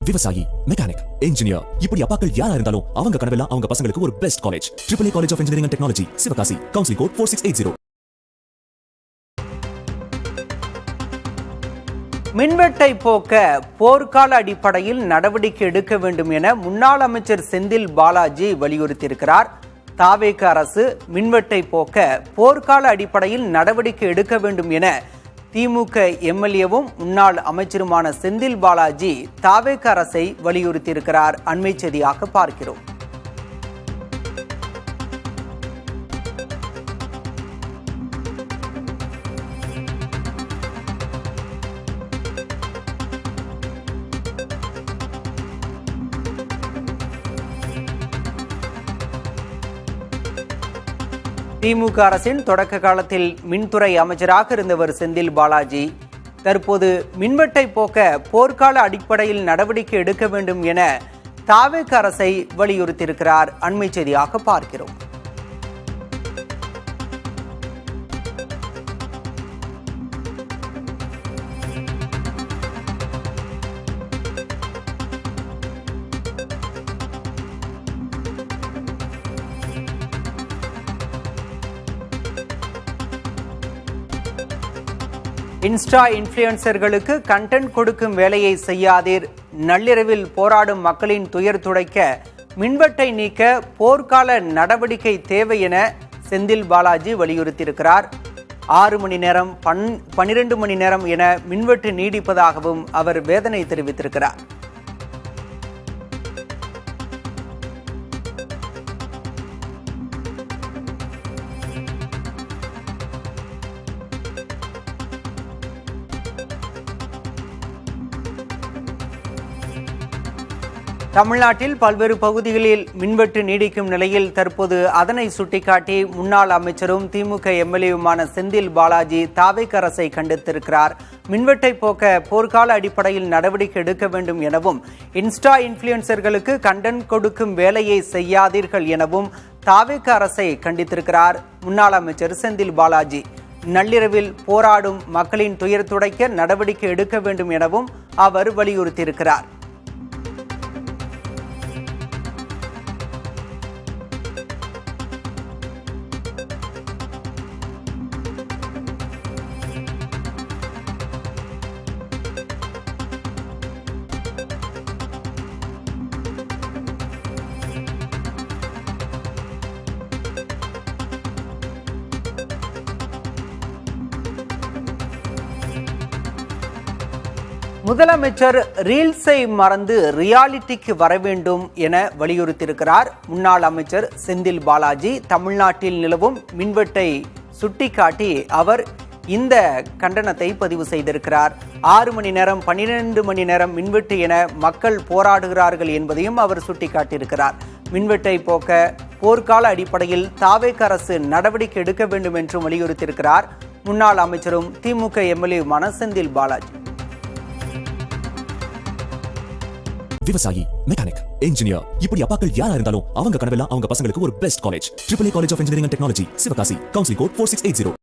விவசாயி, mechanic, engineer, இப்படி அப்பாக்கள் யாரா இருந்தாலும் அவங்க கனவெல்லாம் அவங்க பசங்களுக்கு ஒரு best college. AAA college of engineering and technology, Sivakasi. Counselling code 4680. மின்வெட்டை போக்க போர்க்கால அடிப்படையில் நடவடிக்கை எடுக்க வேண்டும் என முன்னாள் அமைச்சர் செந்தில் பாலாஜி வலியுறுத்தியிருக்கிறார். தாவேக அரசு மின்வெட்டை போக்க போர்க்கால அடிப்படையில் நடவடிக்கை எடுக்க வேண்டும் என திமுக எம்எல்ஏவும் முன்னாள் அமைச்சருமான செந்தில் பாலாஜி தாவேக அரசை வலியுறுத்தியிருக்கிறார். அண்மை செய்தியாக பார்க்கிறோம். திமுக அரசின் தொடக்க காலத்தில் மின்துறை அமைச்சராக இருந்தவர் செந்தில் பாலாஜி தற்போது மின்வெட்டை போக்க போர்க்கால அடிப்படையில் நடவடிக்கை எடுக்க வேண்டும் என தாவேக அரசை வலியுறுத்தியிருக்கிறார். அண்மை செய்தியாக பார்க்கிறோம். இன்ஸ்டா இன்ஃப்ளூயன்சர்களுக்கு கண்டென்ட் கொடுக்கும் வேலையை செய்யாதீர். நள்ளிரவில் போராடும் மக்களின் துயர் துடைக்க மின்வெட்டை நீக்க போர்க்கால நடவடிக்கை தேவை என செந்தில் பாலாஜி வலியுறுத்தியிருக்கிறார். 6 மணி நேரம் 12 மணி நேரம் என மின்வெட்டு நீடிப்பதாகவும் அவர் வேதனை தெரிவித்திருக்கிறார். தமிழ்நாட்டில் பல்வேறு பகுதிகளில் மின்வெட்டு நீடிக்கும் நிலையில் தற்போது அதனை சுட்டிக்காட்டி முன்னாள் அமைச்சரும் திமுக எம்எல்ஏவுமான செந்தில் பாலாஜி தாவேக அரசை கண்டித்திருக்கிறார். மின்வெட்டை போக்க போர்க்கால அடிப்படையில் நடவடிக்கை எடுக்க வேண்டும் எனவும் இன்ஸ்டா இன்ஃப்ளூயன்சர்களுக்கு கண்டென்ட் கொடுக்கும் வேலையை செய்யாதீர்கள் எனவும் தாவேக அரசை கண்டித்திருக்கிறார் முன்னாள் அமைச்சர் செந்தில் பாலாஜி. நள்ளிரவில் போராடும் மக்களின் துயர் துடைக்க நடவடிக்கை எடுக்க வேண்டும் எனவும் அவர் வலியுறுத்தியிருக்கிறார். முதலமைச்சர் ரீல்ஸை மறந்து ரியாலிட்டிக்கு வர வேண்டும் என வலியுறுத்தியிருக்கிறார். முன்னாள் அமைச்சர் செந்தில் பாலாஜி தமிழ்நாட்டில் நிலவும் மின்வெட்டை சுட்டிக்காட்டி அவர் இந்த கண்டனத்தை பதிவு செய்திருக்கிறார். 6 மணி நேரம் 12 மணி நேரம் மின்வெட்டு என மக்கள் போராடுகிறார்கள் என்பதையும் அவர் சுட்டிக்காட்டியிருக்கிறார். மின்வெட்டை போக்க போர்க்கால அடிப்படையில் தாவேக அரசு நடவடிக்கை எடுக்க வேண்டும் என்றும் வலியுறுத்தியிருக்கிறார் முன்னாள் அமைச்சரும் திமுக எம்எல்ஏவுமான செந்தில் பாலாஜி. விவசாயி, மெக்கானிக், இன்ஜினியர், இப்படி அப்பாக்கள் யாரா இருந்தாலும் அவங்க கனவெல்லாம் அவங்க பசங்களுக்கு ஒரு best college. AAA college of engineering and technology, Sivakasi. Counselling code 4680.